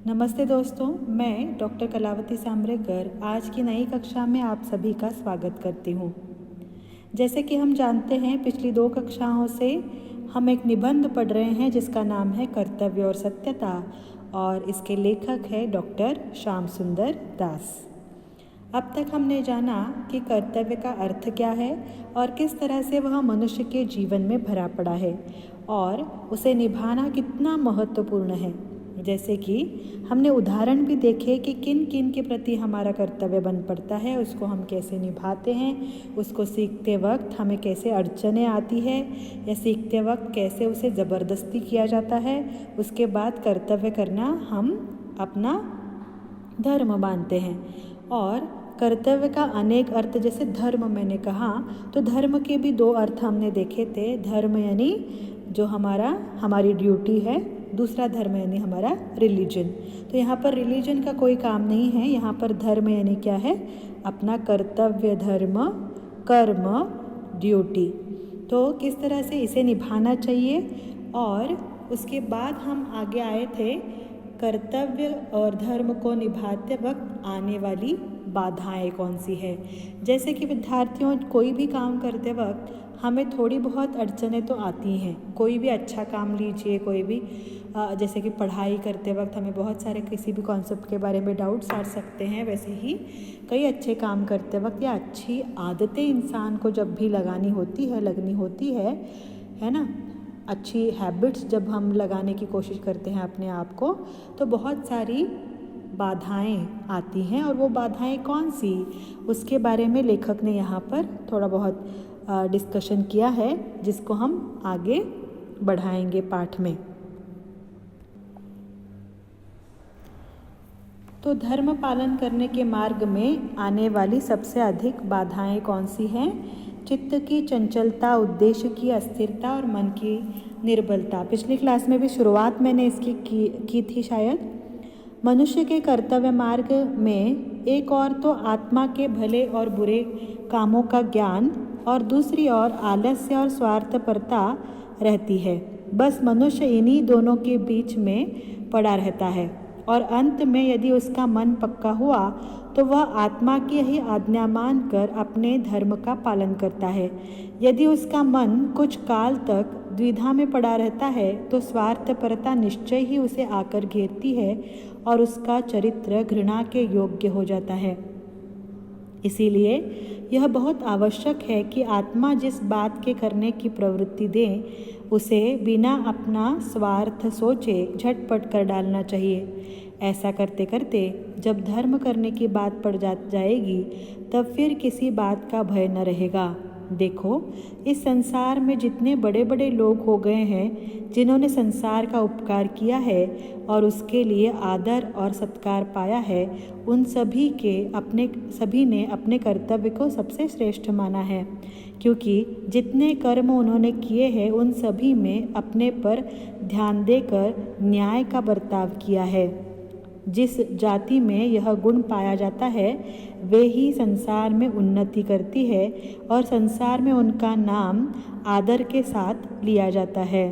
नमस्ते दोस्तों, मैं डॉक्टर कलावती सांब्रेकर आज की नई कक्षा में आप सभी का स्वागत करती हूँ। जैसे कि हम जानते हैं, पिछली 2 कक्षाओं से हम एक निबंध पढ़ रहे हैं जिसका नाम है कर्तव्य और सत्यता, और इसके लेखक है डॉक्टर श्याम सुंदर दास। अब तक हमने जाना कि कर्तव्य का अर्थ क्या है और किस तरह से वह मनुष्य के जीवन में भरा पड़ा है और उसे निभाना कितना महत्वपूर्ण है। जैसे कि हमने उदाहरण भी देखे कि किन किन के प्रति हमारा कर्तव्य बन पड़ता है, उसको हम कैसे निभाते हैं, उसको सीखते वक्त हमें कैसे अड़चनें आती है या सीखते वक्त कैसे उसे ज़बरदस्ती किया जाता है। उसके बाद कर्तव्य करना हम अपना धर्म मानते हैं। और कर्तव्य का अनेक अर्थ, जैसे धर्म मैंने कहा, तो धर्म के भी 2 अर्थ हमने देखे थे। धर्म यानी जो हमारी ड्यूटी है, दूसरा धर्म यानी हमारा रिलीजन। तो यहाँ पर रिलीजन का कोई काम नहीं है, यहाँ पर धर्म यानी क्या है, अपना कर्तव्य, धर्म, कर्म, ड्यूटी। तो किस तरह से इसे निभाना चाहिए। और उसके बाद हम आगे आए थे कर्तव्य और धर्म को निभाते वक्त आने वाली बाधाएं कौन सी है। जैसे कि विद्यार्थियों, कोई भी काम करते वक्त हमें थोड़ी बहुत अड़चनें तो आती हैं। कोई भी अच्छा काम लीजिए, कोई भी जैसे कि पढ़ाई करते वक्त हमें बहुत सारे किसी भी कॉन्सेप्ट के बारे में डाउट्स आ सकते हैं। वैसे ही कई अच्छे काम करते वक्त या अच्छी आदतें इंसान को जब भी लगनी होती है ना, अच्छी हैबिट्स जब हम लगाने की कोशिश करते हैं अपने आप को, तो बहुत सारी बाधाएं आती हैं। और वो बाधाएं कौन सी, उसके बारे में लेखक ने यहाँ पर थोड़ा बहुत डिस्कशन किया है, जिसको हम आगे बढ़ाएंगे पाठ में। तो धर्म पालन करने के मार्ग में आने वाली सबसे अधिक बाधाएं कौन सी हैं? चित्त की चंचलता, उद्देश्य की अस्थिरता और मन की निर्बलता। पिछली क्लास में भी शुरुआत मैंने इसकी की थी शायद। मनुष्य के कर्तव्य मार्ग में एक और तो आत्मा के भले और बुरे कामों का ज्ञान, और दूसरी ओर आलस्य और स्वार्थपरता रहती है। बस मनुष्य इन्हीं दोनों के बीच में पड़ा रहता है, और अंत में यदि उसका मन पक्का हुआ तो वह आत्मा की ही आज्ञा मानकर अपने धर्म का पालन करता है। यदि उसका मन कुछ काल तक द्विधा में पड़ा रहता है तो स्वार्थपरता निश्चय ही उसे आकर घेरती है और उसका चरित्र घृणा के योग्य हो जाता है। इसीलिए यह बहुत आवश्यक है कि आत्मा जिस बात के करने की प्रवृत्ति दे, उसे बिना अपना स्वार्थ सोचे झटपट कर डालना चाहिए। ऐसा करते करते जब धर्म करने की बात पड़ जाएगी, तब फिर किसी बात का भय न रहेगा। देखो, इस संसार में जितने बड़े बड़े लोग हो गए हैं, जिन्होंने संसार का उपकार किया है और उसके लिए आदर और सत्कार पाया है, उन सभी ने अपने कर्तव्य को सबसे श्रेष्ठ माना है, क्योंकि जितने कर्म उन्होंने किए हैं उन सभी में अपने पर ध्यान देकर न्याय का बर्ताव किया है। जिस जाति में यह गुण पाया जाता है, वे ही संसार में उन्नति करती है और संसार में उनका नाम आदर के साथ लिया जाता है।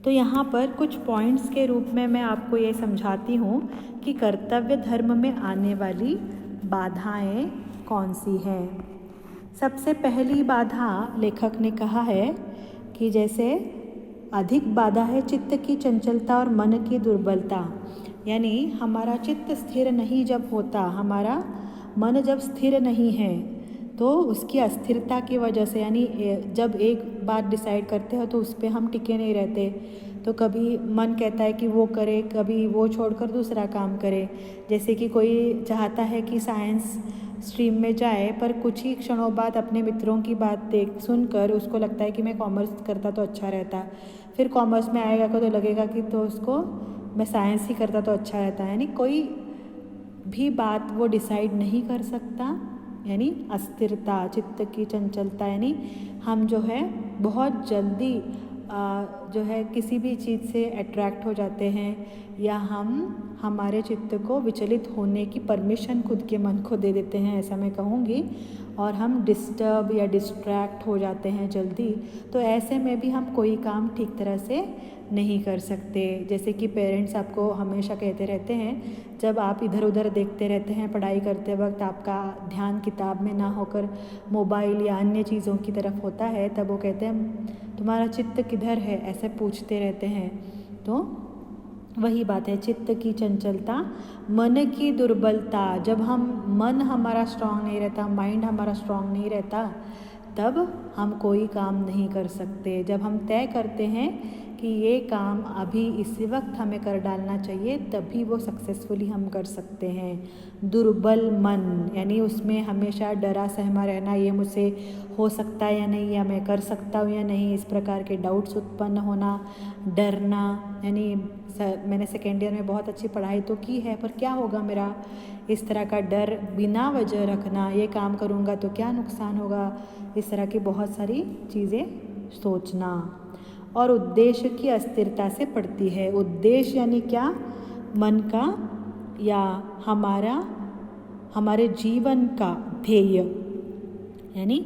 तो यहाँ पर कुछ पॉइंट्स के रूप में मैं आपको ये समझाती हूँ कि कर्तव्य धर्म में आने वाली बाधाएं कौन सी हैं। सबसे पहली बाधा लेखक ने कहा है कि जैसे अधिक बाधा है चित्त की चंचलता और मन की दुर्बलता। यानी हमारा चित्त स्थिर नहीं जब होता, हमारा मन जब स्थिर नहीं है, तो उसकी अस्थिरता की वजह से, यानी जब एक बात डिसाइड करते हो तो उस पर हम टिके नहीं रहते। तो कभी मन कहता है कि वो करे, कभी वो छोड़कर दूसरा काम करे। जैसे कि कोई चाहता है कि साइंस स्ट्रीम में जाए, पर कुछ ही क्षणों बाद अपने मित्रों की बात सुनकर उसको लगता है कि मैं कॉमर्स करता तो अच्छा रहता। फिर कॉमर्स में आएगा तो लगेगा कि तो उसको मैं साइंस ही करता तो अच्छा रहता। यानी कोई भी बात वो डिसाइड नहीं कर सकता। यानी अस्थिरता, चित्त की चंचलता, यानी हम जो है बहुत जल्दी जो है किसी भी चीज़ से अट्रैक्ट हो जाते हैं, या हम हमारे चित्त को विचलित होने की परमिशन खुद के मन को दे देते हैं, ऐसा मैं कहूँगी। और हम डिस्टर्ब या डिस्ट्रैक्ट हो जाते हैं जल्दी। तो ऐसे में भी हम कोई काम ठीक तरह से नहीं कर सकते। जैसे कि पेरेंट्स आपको हमेशा कहते रहते हैं, जब आप इधर उधर देखते रहते हैं पढ़ाई करते वक्त, आपका ध्यान किताब में ना होकर मोबाइल या अन्य चीज़ों की तरफ होता है, तब वो कहते हैं तुम्हारा चित्त किधर है, ऐसे पूछते रहते हैं। तो वही बात है, चित्त की चंचलता, मन की दुर्बलता। जब मन हमारा स्ट्रांग नहीं रहता, माइंड हमारा स्ट्रांग नहीं रहता, तब हम कोई काम नहीं कर सकते। जब हम तय करते हैं कि ये काम अभी इसी वक्त हमें कर डालना चाहिए, तभी वो सक्सेसफुली हम कर सकते हैं। दुर्बल मन यानी उसमें हमेशा डरा सहमा रहना, ये मुझसे हो सकता है या नहीं, या मैं कर सकता हूँ या नहीं, इस प्रकार के डाउट्स उत्पन्न होना, डरना। यानी मैंने सेकेंड ईयर में बहुत अच्छी पढ़ाई तो की है, पर क्या होगा मेरा, इस तरह का डर बिना वजह रखना, ये काम करूँगा तो क्या नुकसान होगा, इस तरह की बहुत सारी चीज़ें सोचना। और उद्देश्य की अस्थिरता से पड़ती है। उद्देश्य यानी क्या, मन का या हमारे जीवन का ध्येय, यानी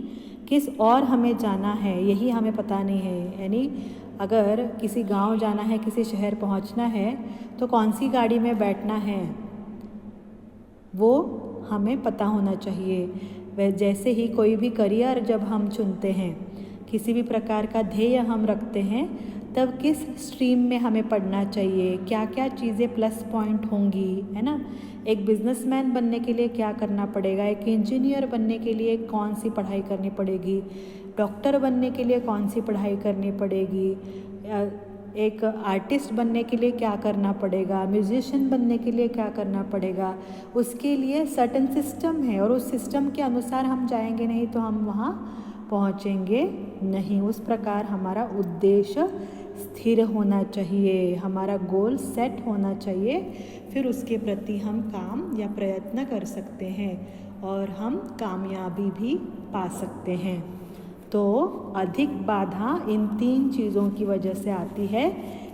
किस और हमें जाना है, यही हमें पता नहीं है। यानी अगर किसी गांव जाना है, किसी शहर पहुंचना है, तो कौन सी गाड़ी में बैठना है वो हमें पता होना चाहिए। वह जैसे ही कोई भी करियर जब हम चुनते हैं, किसी भी प्रकार का ध्येय हम रखते हैं, तब किस स्ट्रीम में हमें पढ़ना चाहिए, क्या क्या चीज़ें प्लस पॉइंट होंगी, है ना। एक बिजनेसमैन बनने के लिए क्या करना पड़ेगा, एक इंजीनियर बनने के लिए कौन सी पढ़ाई करनी पड़ेगी, डॉक्टर बनने के लिए कौन सी पढ़ाई करनी पड़ेगी, एक आर्टिस्ट बनने के लिए क्या करना पड़ेगा, म्यूजिशियन बनने के लिए क्या करना पड़ेगा। उसके लिए सर्टेन सिस्टम है, और उस सिस्टम के अनुसार हम जाएंगे नहीं तो हम वहाँ पहुँचेंगे नहीं। उस प्रकार हमारा उद्देश्य स्थिर होना चाहिए, हमारा गोल सेट होना चाहिए, फिर उसके प्रति हम काम या प्रयत्न कर सकते हैं और हम कामयाबी भी पा सकते हैं। तो अधिक बाधा इन 3 चीज़ों की वजह से आती है।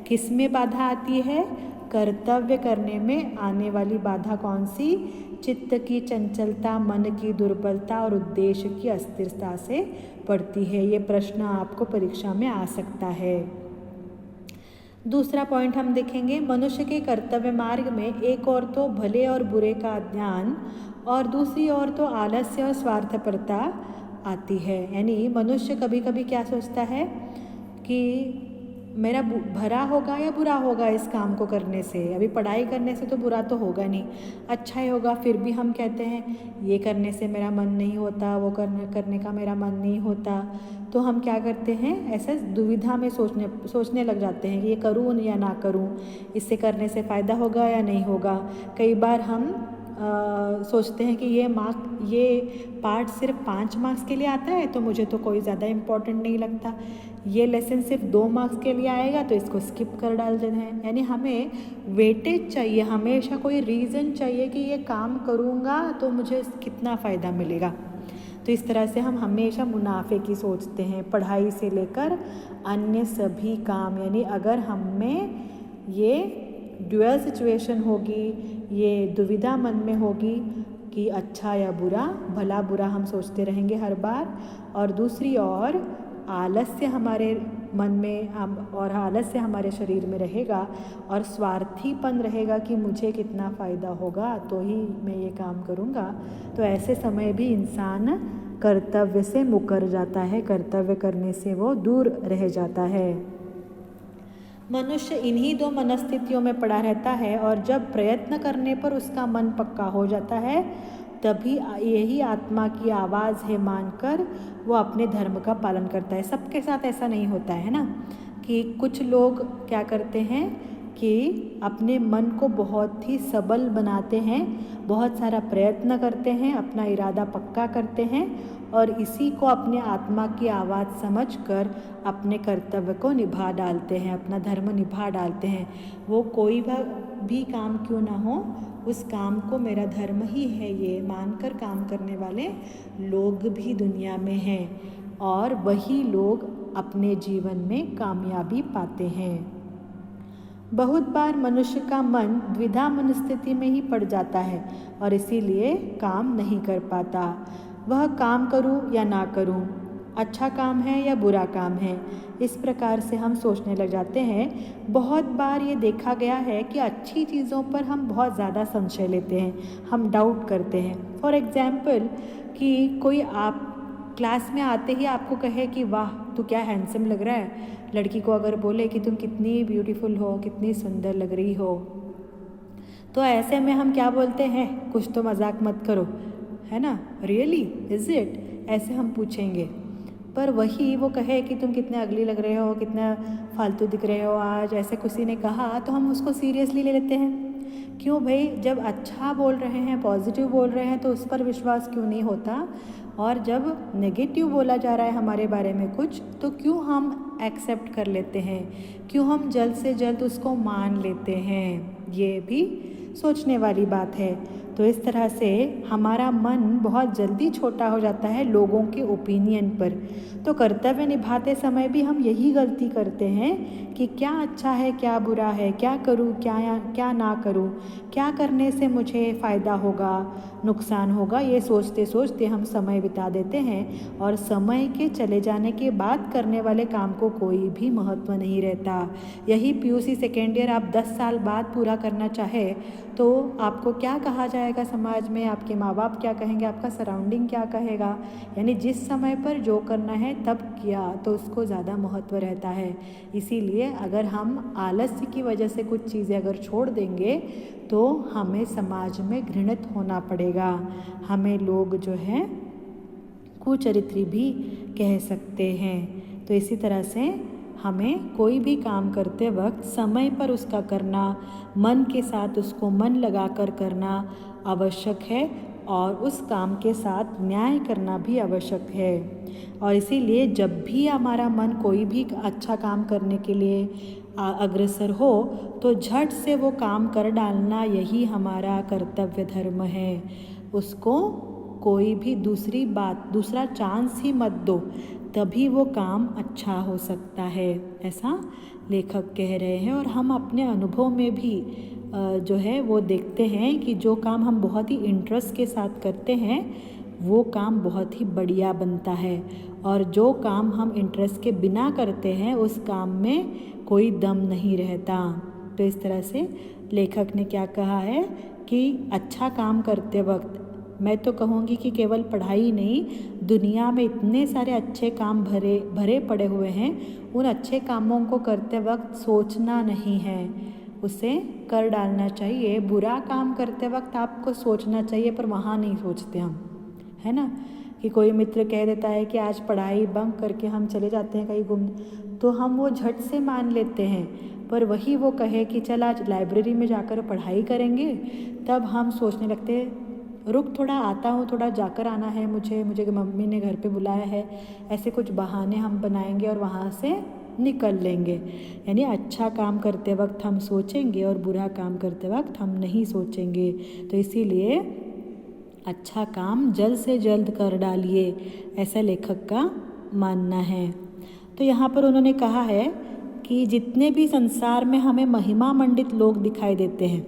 किस में बाधा आती है, कर्तव्य करने में आने वाली बाधा कौन सी, चित्त की चंचलता, मन की दुर्बलता और उद्देश्य की अस्थिरता से पड़ती है। ये प्रश्न आपको परीक्षा में आ सकता है। दूसरा पॉइंट हम देखेंगे, मनुष्य के कर्तव्य मार्ग में एक और तो भले और बुरे का ध्यान, और दूसरी ओर तो आलस्य और स्वार्थपरता आती है। यानी मनुष्य कभी कभी क्या सोचता है कि मेरा भला होगा या बुरा होगा इस काम को करने से, अभी पढ़ाई करने से तो बुरा तो होगा नहीं, अच्छा ही होगा। फिर भी हम कहते हैं ये करने से मेरा मन नहीं होता, वो करने का मेरा मन नहीं होता, तो हम क्या करते हैं, ऐसे दुविधा में सोचने लग जाते हैं कि ये करूँ या ना करूँ, इससे करने से फ़ायदा होगा या नहीं होगा। कई बार हम सोचते हैं कि ये पार्ट सिर्फ 5 मार्क्स के लिए आता है तो मुझे तो कोई ज़्यादा इम्पोर्टेंट नहीं लगता, ये लेसन सिर्फ 2 मार्क्स के लिए आएगा तो इसको स्किप कर डालते हैं। यानी हमें वेटेज चाहिए, हमेशा कोई रीज़न चाहिए कि ये काम करूँगा तो मुझे कितना फ़ायदा मिलेगा। तो इस तरह से हम हमेशा मुनाफे की सोचते हैं, पढ़ाई से लेकर अन्य सभी काम। यानी अगर हम में ये ड्यूअल सिचुएशन होगी, ये दुविधा मन में होगी कि अच्छा या बुरा, भला बुरा हम सोचते रहेंगे हर बार, और दूसरी ओर आलस्य हमारे मन में और आलस्य हमारे शरीर में रहेगा, और स्वार्थीपन रहेगा कि मुझे कितना फ़ायदा होगा तो ही मैं ये काम करूँगा। तो ऐसे समय भी इंसान कर्तव्य से मुकर जाता है, कर्तव्य करने से वो दूर रह जाता है। मनुष्य इन्हीं 2 मनस्थितियों में पड़ा रहता है, और जब प्रयत्न करने पर उसका मन पक्का हो जाता है, तभी यही आत्मा की आवाज़ है मानकर वो अपने धर्म का पालन करता है। सबके साथ ऐसा नहीं होता है ना, कि कुछ लोग क्या करते हैं कि अपने मन को बहुत ही सबल बनाते हैं, बहुत सारा प्रयत्न करते हैं, अपना इरादा पक्का करते हैं, और इसी को अपने आत्मा की आवाज़ समझकर अपने कर्तव्य को निभा डालते हैं, अपना धर्म निभा डालते हैं। वो कोई भी काम क्यों ना हो, उस काम को मेरा धर्म ही है ये मानकर काम करने वाले लोग भी दुनिया में हैं, और वही लोग अपने जीवन में कामयाबी पाते हैं। बहुत बार मनुष्य का मन द्विधा मनस्थिति में ही पड़ जाता है, और इसीलिए काम नहीं कर पाता। वह काम करूं या ना करूं, अच्छा काम है या बुरा काम है। इस प्रकार से हम सोचने लग जाते हैं। बहुत बार ये देखा गया है कि अच्छी चीज़ों पर हम बहुत ज़्यादा संशय लेते हैं, हम डाउट करते हैं। फॉर एग्ज़ाम्पल कि कोई आप क्लास में आते ही आपको कहे कि वाह तू क्या हैंडसम लग रहा है, लड़की को अगर बोले कि तुम कितनी ब्यूटीफुल हो, कितनी सुंदर लग रही हो, तो ऐसे में हम क्या बोलते हैं, कुछ तो मजाक मत करो, है ना, रियली इज़ इट, ऐसे हम पूछेंगे। पर वही वो कहे कि तुम कितने अगली लग रहे हो, कितना फालतू दिख रहे हो आज, ऐसे किसी ने कहा तो हम उसको सीरियसली ले लेते हैं। क्यों भाई, जब अच्छा बोल रहे हैं, पॉजिटिव बोल रहे हैं, तो उस पर विश्वास क्यों नहीं होता। और जब नेगेटिव बोला जा रहा है हमारे बारे में कुछ, तो क्यों हम एक्सेप्ट कर लेते हैं, क्यों हम जल्द से जल्द उसको मान लेते हैं। ये भी सोचने वाली बात है। तो इस तरह से हमारा मन बहुत जल्दी छोटा हो जाता है लोगों के ओपिनियन पर। तो कर्तव्य निभाते समय भी हम यही गलती करते हैं कि क्या अच्छा है, क्या बुरा है, क्या करूं, क्या ना करूं, क्या करने से मुझे फ़ायदा होगा, नुकसान होगा, ये सोचते सोचते हम समय बिता देते हैं। और समय के चले जाने के बाद करने वाले काम को कोई भी महत्व नहीं रहता। यही पीयूसी सेकेंड ईयर आप 10 साल बाद पूरा करना चाहे तो आपको क्या कहा जाएगा समाज में, आपके माँ बाप क्या कहेंगे, आपका सराउंडिंग क्या कहेगा। यानी जिस समय पर जो करना है तब किया तो उसको ज़्यादा महत्व रहता है। इसीलिए अगर हम आलस्य की वजह से कुछ चीज़ें अगर छोड़ देंगे तो हमें समाज में घृणित होना पड़ेगा, हमें लोग जो है कुचरित्री भी कह सकते हैं। तो इसी तरह से हमें कोई भी काम करते वक्त समय पर उसका करना, मन के साथ उसको मन लगाकर करना आवश्यक है और उस काम के साथ न्याय करना भी आवश्यक है। और इसीलिए जब भी हमारा मन कोई भी अच्छा काम करने के लिए अग्रसर हो तो झट से वो काम कर डालना, यही हमारा कर्तव्य धर्म है। उसको कोई भी दूसरा चांस ही मत दो, तभी वो काम अच्छा हो सकता है, ऐसा लेखक कह रहे हैं। और हम अपने अनुभव में भी जो है वो देखते हैं कि जो काम हम बहुत ही इंटरेस्ट के साथ करते हैं वो काम बहुत ही बढ़िया बनता है, और जो काम हम इंटरेस्ट के बिना करते हैं उस काम में कोई दम नहीं रहता। तो इस तरह से लेखक ने क्या कहा है कि अच्छा काम करते वक्त, मैं तो कहूँगी कि केवल पढ़ाई नहीं, दुनिया में इतने सारे अच्छे काम भरे पड़े हुए हैं, उन अच्छे कामों को करते वक्त सोचना नहीं है, उसे कर डालना चाहिए। बुरा काम करते वक्त आपको सोचना चाहिए, पर वहाँ नहीं सोचते हम, है ना। कि कोई मित्र कह देता है कि आज पढ़ाई बंक करके हम चले जाते हैं कहीं घूमने, तो हम वो झट से मान लेते हैं। पर वही वो कहे कि चल आज लाइब्रेरी में जाकर पढ़ाई करेंगे, तब हम सोचने लगते हैं रुक थोड़ा आता हूँ, थोड़ा जाकर आना है मुझे मम्मी ने घर पे बुलाया है, ऐसे कुछ बहाने हम बनाएंगे और वहाँ से निकल लेंगे। यानी अच्छा काम करते वक्त हम सोचेंगे और बुरा काम करते वक्त हम नहीं सोचेंगे। तो इसीलिए अच्छा काम जल्द से जल्द कर डालिए, ऐसा लेखक का मानना है। तो यहाँ पर उन्होंने कहा है कि जितने भी संसार में हमें महिमा मंडित लोग दिखाई देते हैं,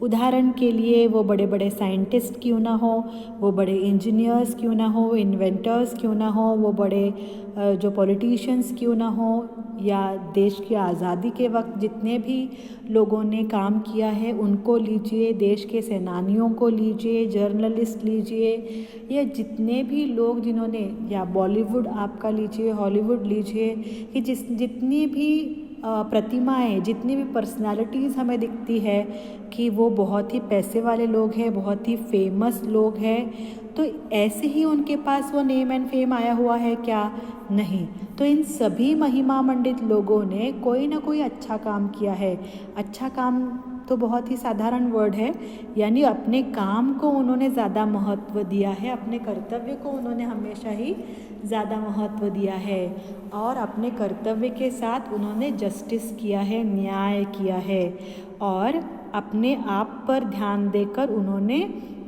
उदाहरण के लिए वो बड़े बड़े साइंटिस्ट क्यों ना हो, वो बड़े इंजीनियर्स क्यों ना हो, इन्वेंटर्स क्यों ना हो, वो बड़े जो पॉलिटिशियंस क्यों ना हो, या देश की आज़ादी के वक्त जितने भी लोगों ने काम किया है उनको लीजिए, देश के सेनानियों को लीजिए, जर्नलिस्ट लीजिए, या जितने भी लोग जिन्होंने, या बॉलीवुड आपका लीजिए, हॉलीवुड लीजिए, कि जितनी भी प्रतिमाएं, जितनी भी पर्सनालिटीज़ हमें दिखती है कि वो बहुत ही पैसे वाले लोग हैं, बहुत ही फेमस लोग हैं, तो ऐसे ही उनके पास वो नेम एंड फेम आया हुआ है क्या? नहीं। तो इन सभी महिमा मंडित लोगों ने कोई ना कोई अच्छा काम किया है। अच्छा काम तो बहुत ही साधारण वर्ड है, यानी अपने काम को उन्होंने ज़्यादा महत्व दिया है, अपने कर्तव्य को उन्होंने हमेशा ही ज़्यादा महत्व दिया है, और अपने कर्तव्य के साथ उन्होंने जस्टिस किया है, न्याय किया है, और अपने आप पर ध्यान देकर उन्होंने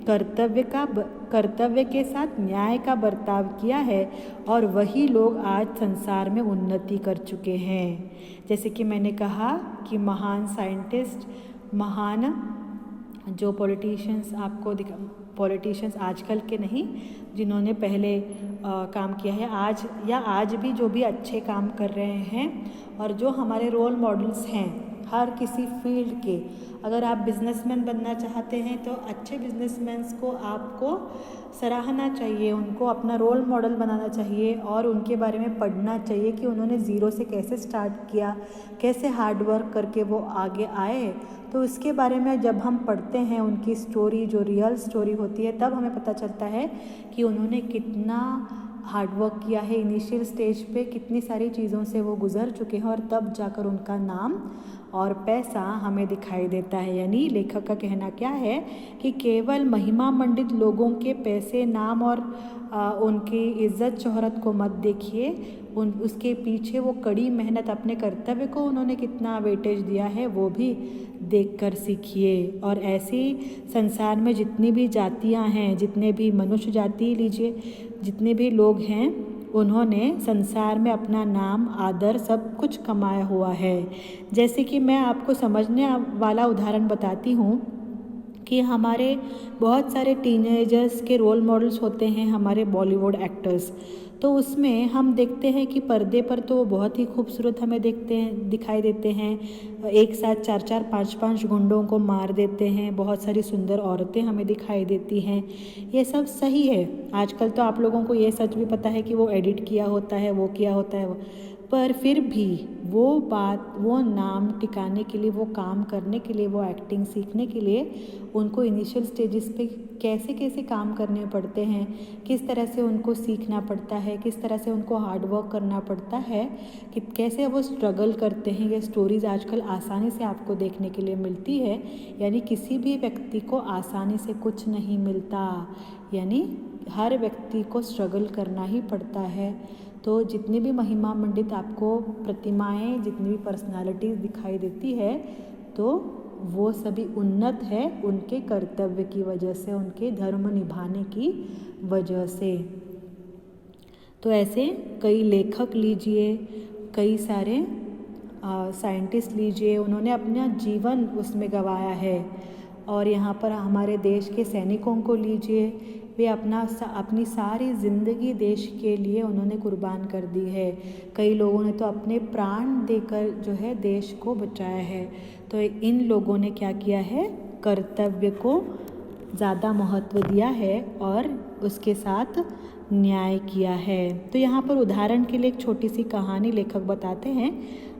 कर्तव्य के साथ न्याय का बर्ताव किया है, और वही लोग आज संसार में उन्नति कर चुके हैं। जैसे कि मैंने कहा कि महान साइंटिस्ट, महान जो पॉलिटिशियंस आपको पॉलिटिशियंस आजकल के नहीं, जिन्होंने पहले काम किया है, आज भी जो भी अच्छे काम कर रहे हैं और जो हमारे रोल मॉडल्स हैं हर किसी फील्ड के। अगर आप बिजनेसमैन बनना चाहते हैं तो अच्छे बिजनेसमैन्स को आपको सराहना चाहिए, उनको अपना रोल मॉडल बनाना चाहिए और उनके बारे में पढ़ना चाहिए कि उन्होंने ज़ीरो से कैसे स्टार्ट किया, कैसे हार्ड वर्क करके वो आगे आए। तो इसके बारे में जब हम पढ़ते हैं उनकी स्टोरी, जो रियल स्टोरी होती है, तब हमें पता चलता है कि उन्होंने कितना हार्डवर्क किया है। इनिशियल स्टेज पे कितनी सारी चीज़ों से वो गुज़र चुके हैं और तब जाकर उनका नाम और पैसा हमें दिखाई देता है। यानी लेखक का कहना क्या है कि केवल महिमा मंडित लोगों के पैसे, नाम और उनकी इज्जत शोहरत को मत देखिए, उसके पीछे वो कड़ी मेहनत, अपने कर्तव्य को उन्होंने कितना वेटेज दिया है वो भी देखकर सीखिए। और ऐसी संसार में जितनी भी जातियां हैं, जितने भी मनुष्य जाति लीजिए, जितने भी लोग हैं, उन्होंने संसार में अपना नाम, आदर सब कुछ कमाया हुआ है। जैसे कि मैं आपको समझने वाला उदाहरण बताती हूँ कि हमारे बहुत सारे टीनेजर्स के रोल मॉडल्स होते हैं हमारे बॉलीवुड एक्टर्स। तो उसमें हम देखते हैं कि पर्दे पर तो बहुत ही खूबसूरत हमें दिखाई देते हैं, एक साथ 4-4, 5-5 गुंडों को मार देते हैं, बहुत सारी सुंदर औरतें हमें दिखाई देती हैं। ये सब सही है। आजकल तो आप लोगों को ये सच भी पता है कि वो एडिट किया होता है, वो किया होता है, पर फिर भी वो बात, वो नाम टिकाने के लिए, वो काम करने के लिए, वो एक्टिंग सीखने के लिए उनको इनिशियल स्टेजेस पे कैसे कैसे काम करने पड़ते हैं, किस तरह से उनको सीखना पड़ता है, किस तरह से उनको हार्ड वर्क करना पड़ता है, कि कैसे वो स्ट्रगल करते हैं। ये स्टोरीज़ आजकल आसानी से आपको देखने के लिए मिलती है। यानी किसी भी व्यक्ति को आसानी से कुछ नहीं मिलता, यानी हर व्यक्ति को स्ट्रगल करना ही पड़ता है। तो जितनी भी महिमा मंडित आपको प्रतिमाएं, जितनी भी पर्सनालिटीज़ दिखाई देती है, तो वो सभी उन्नत है उनके कर्तव्य की वजह से, उनके धर्म निभाने की वजह से। तो ऐसे कई लेखक लीजिए, कई सारे साइंटिस्ट लीजिए, उन्होंने अपना जीवन उसमें गंवाया है। और यहाँ पर हमारे देश के सैनिकों को लीजिए, वे अपनी सारी ज़िंदगी देश के लिए उन्होंने कुर्बान कर दी है। कई लोगों ने तो अपने प्राण देकर जो है देश को बचाया है। तो इन लोगों ने क्या किया है, कर्तव्य को ज़्यादा महत्व दिया है और उसके साथ न्याय किया है। तो यहाँ पर उदाहरण के लिए एक छोटी सी कहानी लेखक बताते हैं,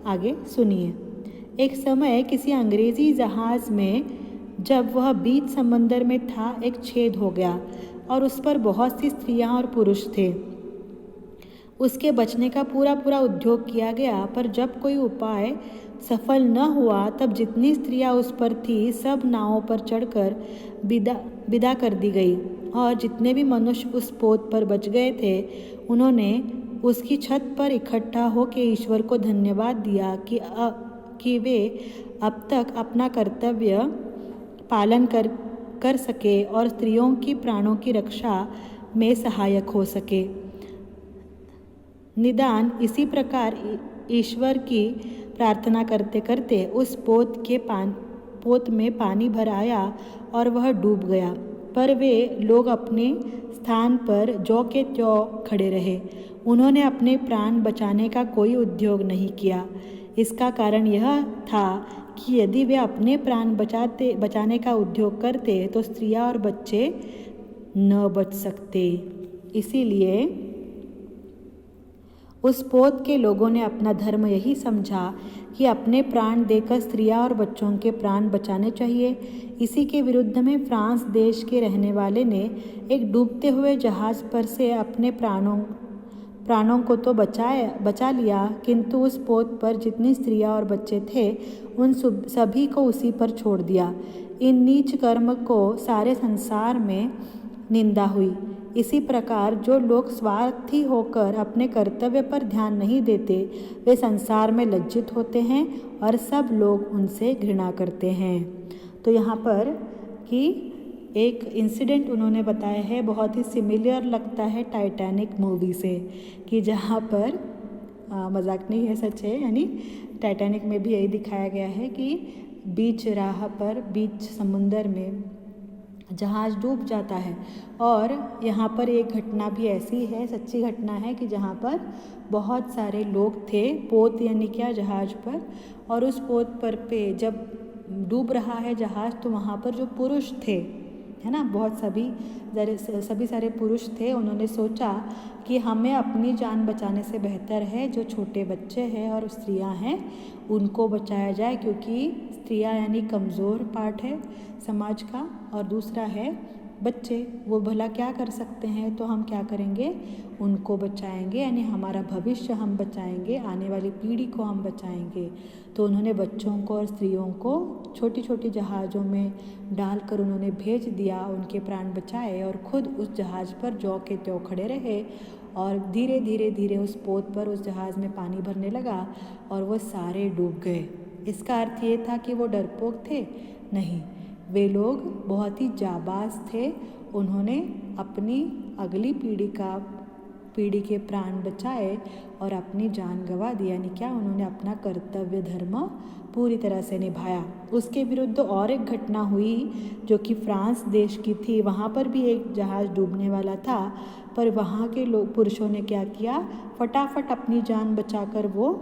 आगे सुनिए। एक समय किसी अंग्रेज़ी जहाज़ में जब वह बीच समंदर में था, एक छेद हो गया और उस पर बहुत सी स्त्रियां और पुरुष थे। उसके बचने का पूरा उद्योग किया गया, पर जब कोई उपाय सफल न हुआ, तब जितनी स्त्रियां उस पर थी सब नावों पर चढ़कर विदा कर दी गई। और जितने भी मनुष्य उस पोत पर बच गए थे, उन्होंने उसकी छत पर इकट्ठा होकर ईश्वर को धन्यवाद दिया कि वे अब तक अपना कर्तव्य पालन कर सके और स्त्रियों की प्राणों की रक्षा में सहायक हो सके। निदान इसी प्रकार ईश्वर की प्रार्थना करते करते उस पोत में पानी भर आया और वह डूब गया, पर वे लोग अपने स्थान पर ज्यों के त्यों खड़े रहे। उन्होंने अपने प्राण बचाने का कोई उद्योग नहीं किया। इसका कारण यह था कि यदि वे अपने प्राण बचाने का उद्योग करते तो स्त्रियां और बच्चे न बच सकते। इसीलिए उस पोत के लोगों ने अपना धर्म यही समझा कि अपने प्राण देकर स्त्रियां और बच्चों के प्राण बचाने चाहिए। इसी के विरुद्ध में फ्रांस देश के रहने वाले ने एक डूबते हुए जहाज़ पर से अपने प्राणों को तो बचा लिया, किंतु उस पोत पर जितनी स्त्रियां और बच्चे थे उन सभी को उसी पर छोड़ दिया। इन नीच कर्म को सारे संसार में निंदा हुई। इसी प्रकार जो लोग स्वार्थी होकर अपने कर्तव्य पर ध्यान नहीं देते, वे संसार में लज्जित होते हैं और सब लोग उनसे घृणा करते हैं। तो यहाँ पर कि एक इंसिडेंट उन्होंने बताया है, बहुत ही सिमिलर लगता है टाइटैनिक मूवी से, कि जहाँ पर मजाक नहीं है, सच है। यानी टाइटैनिक में भी यही दिखाया गया है कि बीच राह पर, बीच समुंदर में जहाज़ डूब जाता है। और यहाँ पर एक घटना भी ऐसी है, सच्ची घटना है, कि जहाँ पर बहुत सारे लोग थे पोत यानी क्या जहाज़ पर, और उस पोत पर पे जब डूब रहा है जहाज़ तो वहाँ पर जो पुरुष थे, है ना, बहुत सभी सारे पुरुष थे, उन्होंने सोचा कि हमें अपनी जान बचाने से बेहतर है जो छोटे बच्चे हैं और स्त्रियां हैं उनको बचाया जाए, क्योंकि स्त्रियां यानी कमज़ोर पार्ट है समाज का, और दूसरा है बच्चे, वो भला क्या कर सकते हैं, तो हम क्या करेंगे, उनको बचाएंगे, यानी हमारा भविष्य हम बचाएंगे, आने वाली पीढ़ी को हम बचाएंगे। तो उन्होंने बच्चों को और स्त्रियों को छोटी छोटी जहाज़ों में डालकर उन्होंने भेज दिया, उनके प्राण बचाए और ख़ुद उस जहाज़ पर ज्यों के त्यों खड़े रहे। और धीरे धीरे धीरे उस पोत पर उस जहाज़ में पानी भरने लगा और वो सारे डूब गए। इसका अर्थ ये था कि वो डरपोक थे? नहीं, वे लोग बहुत ही जाबाज थे। उन्होंने अपनी अगली पीढ़ी के प्राण बचाए और अपनी जान गंवा दी, यानी क्या, उन्होंने अपना कर्तव्य धर्म पूरी तरह से निभाया। उसके विरुद्ध और एक घटना हुई जो कि फ्रांस देश की थी। वहाँ पर भी एक जहाज़ डूबने वाला था, पर वहाँ के पुरुषों ने क्या किया, फटाफट अपनी जान बचाकर वो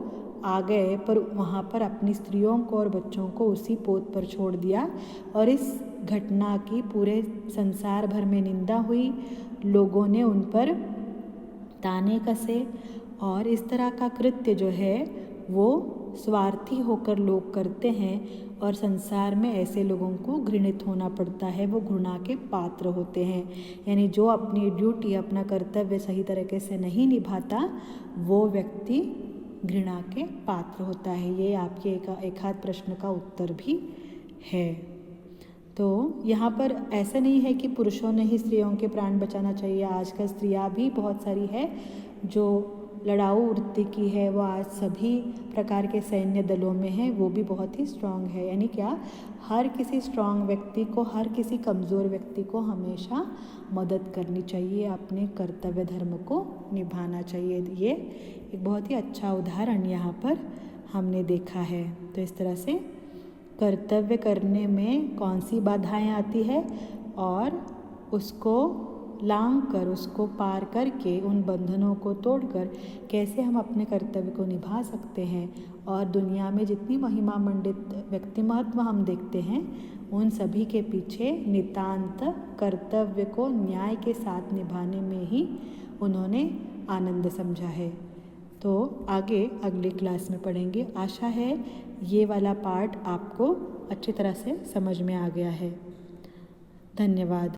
आ गए, पर वहाँ पर अपनी स्त्रियों को और बच्चों को उसी पोत पर छोड़ दिया। और इस घटना की पूरे संसार भर में निंदा हुई, लोगों ने उन पर ताने कसे, और इस तरह का कृत्य जो है वो स्वार्थी होकर लोग करते हैं और संसार में ऐसे लोगों को घृणित होना पड़ता है, वो घृणा के पात्र होते हैं। यानी जो अपनी ड्यूटी, अपना कर्तव्य सही तरीके से नहीं निभाता, वो व्यक्ति घृणा के पात्र होता है। ये आपके एक आध प्रश्न का उत्तर भी है। तो यहाँ पर ऐसा नहीं है कि पुरुषों ने ही स्त्रियों के प्राण बचाना चाहिए। आजकल स्त्रियाँ भी बहुत सारी है जो लड़ाऊ वृत्ति की है, वो आज सभी प्रकार के सैन्य दलों में है, वो भी बहुत ही स्ट्रांग है। यानी क्या, हर किसी स्ट्रांग व्यक्ति को, हर किसी कमज़ोर व्यक्ति को हमेशा मदद करनी चाहिए, अपने कर्तव्य धर्म को निभाना चाहिए। ये एक बहुत ही अच्छा उदाहरण यहाँ पर हमने देखा है। तो इस तरह से कर्तव्य करने में कौन सी बाधाएं आती है और उसको लांघ कर, उसको पार करके, उन बंधनों को तोड़कर कैसे हम अपने कर्तव्य को निभा सकते हैं। और दुनिया में जितनी महिमा मंडित व्यक्तिमत्व हम देखते हैं, उन सभी के पीछे नितांत कर्तव्य को न्याय के साथ निभाने में ही उन्होंने आनंद समझा है। तो आगे अगली क्लास में पढ़ेंगे। आशा है ये वाला पार्ट आपको अच्छी तरह से समझ में आ गया है। धन्यवाद।